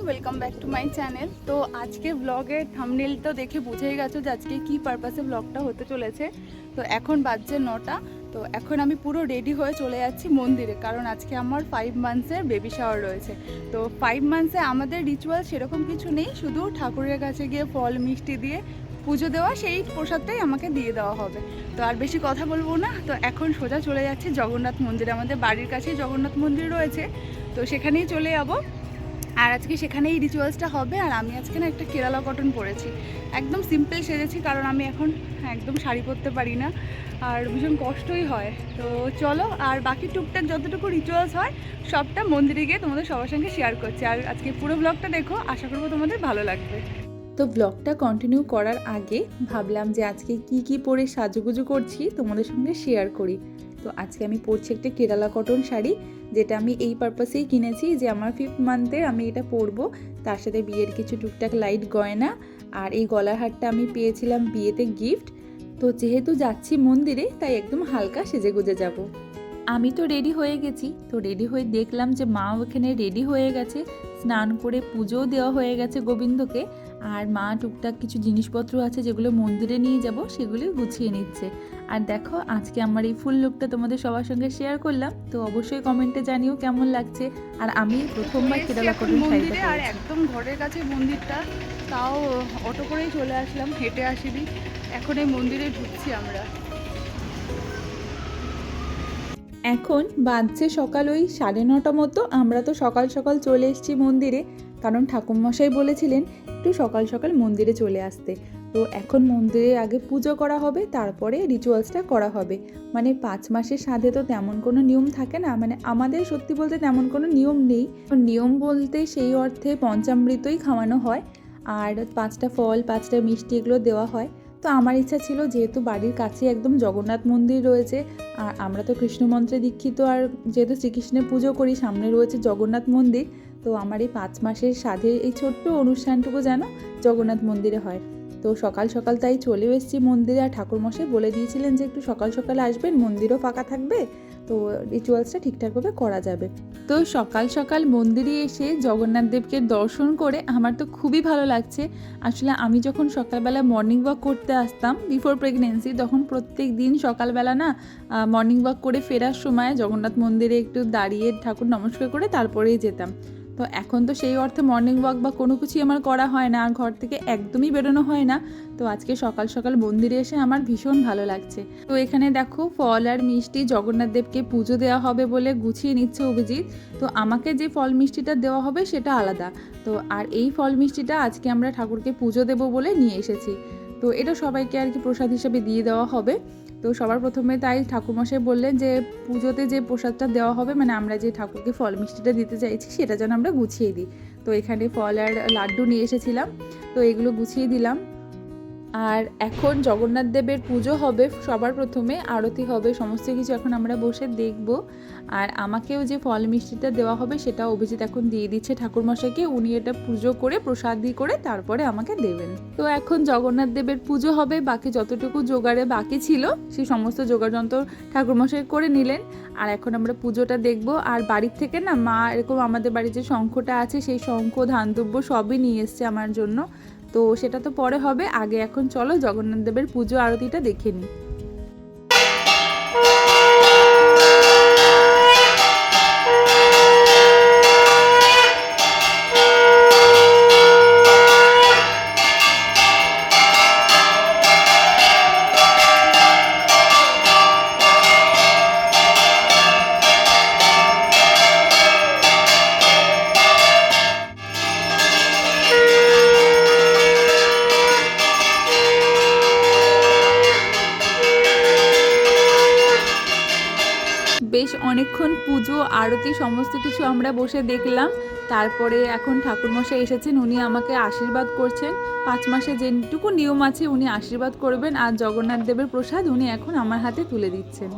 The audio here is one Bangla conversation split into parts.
Welcome back to my channel. তো আজকে ব্লগের থাম্বনেল তো দেখে বুঝেই গেছো যে আজকে কী পারপাসে ব্লগটা হতে চলেছে। তো এখন বাজছে 9টা। তো এখন আমি পুরো রেডি হয়ে চলে যাচ্ছি মন্দিরে, কারণ আজকে আমার 5 মান্থসের বেবি শাওয়ার রয়েছে। তো 5 মান্থসে আমাদের রিচুয়াল সেরকম কিছু নেই, শুধু ঠাকুরের কাছে গিয়ে ফল মিষ্টি দিয়ে পুজো দেওয়া, সেই প্রসাদটাই আমাকে দিয়ে দেওয়া হবে। তো আর বেশি কথা বলবো না, তো এখন সোজা চলে যাচ্ছি জগন্নাথ মন্দিরে। আমাদের বাড়ির কাছেই জগন্নাথ মন্দির রয়েছে, তো সেখানেই চলে যাবো। আর আজকে সেখানেই রিচুয়ালসটা হবে। আর আমি আজকে না একটা কেরালা কটন পরেছি, একদম সিম্পল সেজেছি, কারণ আমি এখন একদম শাড়ি পরতে পারি না আর ভীষণ কষ্টই হয়। তো চলো, আর বাকি টুকটাক যতটুকু রিচুয়ালস হয় সবটা মন্দিরে গিয়ে তোমাদের সবার সঙ্গে শেয়ার করছি। আর আজকে পুরো ব্লগটা দেখো, আশা করবো তোমাদের ভালো লাগবে। তো ব্লগটা কন্টিনিউ করার আগে ভাবলাম যে আজকে কি পরে সাজুগুজু করছি তোমাদের সঙ্গে শেয়ার করি। তো আজকে আমি পরছি একটা কেরালা কটন শাড়ি, যেটা আমি এই পারপাসেই কিনেছি যে আমার 5th মান্থে আমি এটা পরবো। তার সাথে বিয়ের কিছু টুকটাক লাইট গয়না, আর এই গলার হারটা আমি পেয়েছিলাম বিয়েতে গিফট। তো যেহেতু যাচ্ছি মন্দিরে, তাই একদম হালকা সেজেগুজে যাব। আমি তো রেডি হয়ে গেছি। তো রেডি হয়ে দেখলাম যে মাও এখানে রেডি হয়ে গেছে, স্নান করে পুজোও দেওয়া হয়ে গেছে গোবিন্দকে। আর মা টুকটাক কিছু জিনিসপত্র আছে যেগুলো মন্দিরে নিয়ে যাব, সেগুলি গুছিয়ে নিচ্ছে। আর দেখো, আজকে আমার এই ফুল লুকটা তোমাদের সবার সঙ্গে শেয়ার করলাম। তো অবশ্যই কমেন্টে জানিও কেমন লাগছে। আর আমি প্রথমবার কেরালা কটন শাড়িটা পরেছি। আর একদম ঘরের কাছে মন্দিরটা, তাও অটো করেই চলে আসলাম, হেঁটে আসিনি। এখন এই মন্দিরে ঢুকছি আমরা। এখন বাজছে সকাল ওই 9:30 মতো। আমরা তো সকাল সকাল চলে এসেছি মন্দিরে, কারণ ঠাকুরমশাই বলেছিলেন একটু সকাল সকাল মন্দিরে চলে আসতে। তো এখন মন্দিরে আগে পুজো করা হবে, তারপরে রিচুয়ালসটা করা হবে। মানে 5 মাসের সাধে তো তেমন কোনো নিয়ম থাকে না, মানে আমাদের সত্যি বলতে তেমন কোনো নিয়ম নেই। নিয়ম বলতে সেই অর্থে পঞ্চামৃতই খাওয়ানো হয়, আর 5টা ফল 5টা মিষ্টি এগুলো দেওয়া হয়। তো আমার ইচ্ছা ছিল, যেহেতু বাড়ির কাছে একদম জগন্নাথ মন্দির রয়েছে, আর আমরা তো কৃষ্ণ মন্ত্রে দীক্ষিত, আর যেহেতু শ্রীকৃষ্ণের পুজো করি, সামনে রয়েছে জগন্নাথ মন্দির, তো আমার এই 5 মাসের সাধে এই ছোট্ট অনুষ্ঠানটুকু যেন জগন্নাথ মন্দিরে হয়। তো সকাল সকাল তাই চলেও এসেছি মন্দিরে। আর ঠাকুরমশাই বলে দিয়েছিলেন যে একটু সকাল সকাল আসবেন, মন্দিরও ফাঁকা থাকবে, তো রিচুয়ালসটা ঠিকঠাকভাবে করা যাবে। তো সকাল সকাল মন্দিরে এসে জগন্নাথ দেবকে দর্শন করে আমার তো খুবই ভালো লাগছে। আসলে আমি যখন সকালবেলা মর্নিং ওয়াক করতে আসতাম বিফোর প্রেগনেন্সি, তখন প্রত্যেক দিন সকালবেলা না মর্নিং ওয়াক করে ফেরার সময় জগন্নাথ মন্দিরে একটু দাঁড়িয়ে ঠাকুর নমস্কার করে তারপরেই যেতাম। তো এখন তো সেই অর্থে মর্নিং ওয়াক বা কোনো কিছুই আমার করা হয় না, আর ঘর থেকে একদমই বেরোনো হয় না। তো আজকে সকাল সকাল মন্দিরে এসে আমার ভীষণ ভালো লাগছে। তো এখানে দেখো, ফল আর মিষ্টি জগন্নাথ দেবকে পুজো দেওয়া হবে বলে গুছিয়ে নিচ্ছে অভিজিৎ। তো আমাকে যে ফল মিষ্টিটা দেওয়া হবে সেটা আলাদা। তো আর এই ফল মিষ্টিটা আজকে আমরা ঠাকুরকে পুজো দেবো বলে নিয়ে এসেছি। তো এটা সবাইকে আর কি প্রসাদ হিসেবে দিয়ে দেওয়া হবে। তো সবার প্রথমে তাই ঠাকুরমশাই বললেন যে পুজোতে যে প্রসাদটা দেওয়া হবে, মানে আমরা যে ঠাকুরকে ফল মিষ্টিটা দিতে চাইছি, সেটা যেন আমরা গুছিয়ে দিই। তো এখানে ফল আর লাড্ডু নিয়ে এসেছিলাম, তো এগুলো গুছিয়ে দিলাম। আর এখন জগন্নাথ দেবের পুজো হবে, সবার প্রথমে আরতি হবে, সমস্ত কিছু এখন আমরা বসে দেখব। আর আমাকেও যে ফল মিষ্টিটা দেওয়া হবে সেটা অভিজিৎ এখন দিয়ে দিচ্ছে ঠাকুরমশাইকে। উনি এটা পুজো করে প্রসাদি করে তারপরে আমাকে দেবেন। তো এখন জগন্নাথ দেবের পুজো হবে, বাকি যতটুকু জোগাড়ে বাকি ছিল সেই সমস্ত জোগাড় যন্ত্র ঠাকুরমশাই করে নিলেন। আর এখন আমরা পুজোটা দেখব। আর বাড়ির থেকে না মা এরকম আমাদের বাড়ির যে শঙ্খটা আছে, সেই শঙ্খ ধানদুব্য সবই নিয়ে এসছে আমার জন্য। তো সেটা তো পরে হবে, আগে এখন চলো জগন্নাথ দেবের পুজো আরতিটা দেখে নিই। বেশ অনেকক্ষণ পুজো আরতি সমস্ত কিছু আমরা বসে দেখলাম। তারপরে এখন ঠাকুরমশাই এসেছেন, উনি আমাকে আশীর্বাদ করছেন। 5 মাসে যেটুকু নিয়ম আছে উনি আশীর্বাদ করবেন, আর জগন্নাথ দেবের প্রসাদ উনি এখন আমার হাতে তুলে দিচ্ছেন।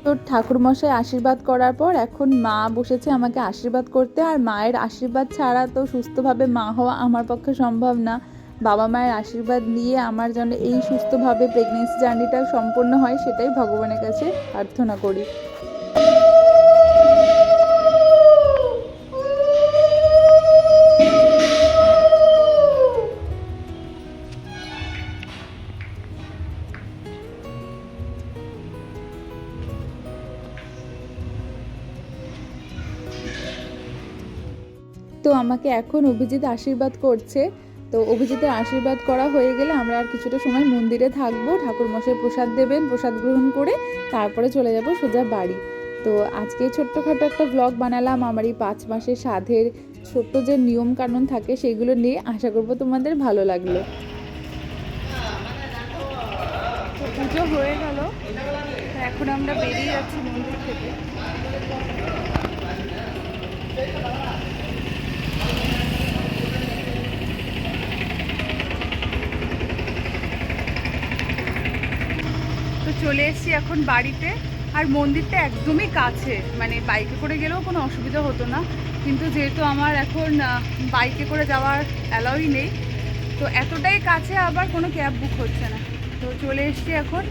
তো ঠাকুরমশাই আশীর্বাদ করার পর এখন মা বসেছে আমাকে আশীর্বাদ করতে। আর মায়ের আশীর্বাদ ছাড়া তো সুস্থভাবে মা হওয়া আমার পক্ষে সম্ভব না। বাবা মায়ের আশীর্বাদ নিয়ে আমার যেন এই সুস্থভাবে প্রেগনেন্সি জার্নিটা সম্পূর্ণ হয়, সেটাই ভগবানের কাছে প্রার্থনা করি। তো আমাকে এখন অভিজিৎ আশীর্বাদ করছে। তো অভিজিতের আশীর্বাদ করা হয়ে গেলে আমরা আর কিছুটা সময় মন্দিরে থাকবো, ঠাকুরমশাই প্রসাদ দেবেন, প্রসাদ গ্রহণ করে তারপরে চলে যাব সোজা বাড়ি। তো আজকে ছোট্টখাটো একটা ব্লগ বানালাম আমার এই 5 মাসের সাধের ছোট্ট যে নিয়ম কানুন থাকে সেগুলো নিয়ে। আশা করবো তোমাদের ভালো লাগলো। তো পুজো হয়ে গেল, এখন আমরা বেরিয়ে যাচ্ছি মন্দির থেকে। তো চলে এসেছি এখন বাড়িতে। আর মন্দিরটা একদমই কাছে, মানে বাইকে করে গেলেও কোনো অসুবিধা হতো না, কিন্তু যেহেতু আমার এখন বাইকে করে যাওয়ার অ্যালাউই নেই, তো এতটাই কাছে আবার কোনো ক্যাব বুক হচ্ছে না। তো চলে এসেছি এখন,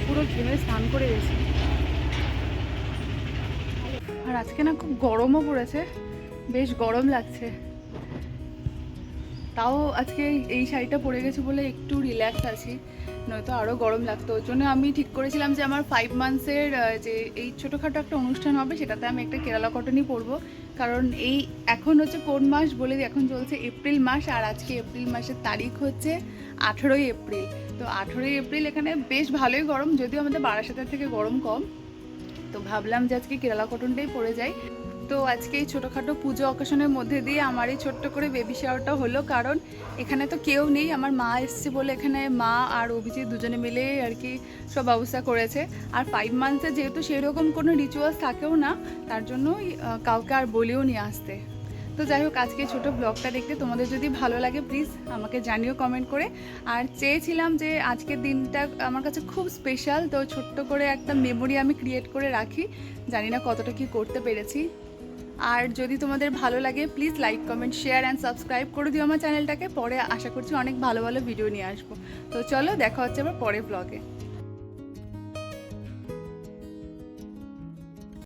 পুরো ঘেমে স্নান করে গেছি। আর আজকে না খুব গরমও পড়েছে, বেশ গরম লাগছে। তাও আজকে এই শাড়িটা পরে গেছি বলে একটু রিল্যাক্স আছি, নয়তো আরও গরম লাগতো। ওই জন্য আমি ঠিক করেছিলাম যে আমার 5 মান্থসের যে এই ছোটোখাটো একটা অনুষ্ঠান হবে সেটাতে আমি একটা কেরালা কটনই পরবো। কারণ এই এখন হচ্ছে কোন মাস বলে, এখন চলছে এপ্রিল মাস, আর আজকে এপ্রিল মাসের তারিখ হচ্ছে 18ই এপ্রিল। তো 18ই এপ্রিল এখানে বেশ ভালোই গরম, যদিও আমাদের বারাসাতের থেকে গরম কম। তো ভাবলাম যে আজকে কেরালা কটনটাই পরে যাই। তো আজকে এই ছোটোখাটো পুজো অকেশনের মধ্যে দিয়ে আমার এই ছোট্ট করে বেবি শাওয়ারটা হলো, কারণ এখানে তো কেউ নেই, আমার মা এসছে বলে এখানে মা আর অভিজিৎ দুজনে মিলে আর কি সব ব্যবস্থা করেছে। আর 5 মান্থসে যেহেতু সেরকম কোনো রিচুয়ালস থাকেও না, তার জন্যই কাউকে আর বলেও নিয়ে আসতে। তো যাই হোক, আজকে ছোটো ব্লগটা দেখতে তোমাদের যদি ভালো লাগে প্লিজ আমাকে জানিও কমেন্ট করে। আর চেয়েছিলাম যে আজকের দিনটা আমার কাছে খুব স্পেশাল, তো ছোট্ট করে একটা মেমোরি আমি ক্রিয়েট করে রাখি। জানি না কতটা কি করতে পেরেছি। আর যদি তোমাদের ভালো লাগে please like comment share and subscribe করে দিও আমার চ্যানেলটাকে। পরে আশা করছি অনেক ভালো ভালো ভিডিও নিয়ে আসবো। তো চলো, দেখা হচ্ছে আবার পরের ব্লগে।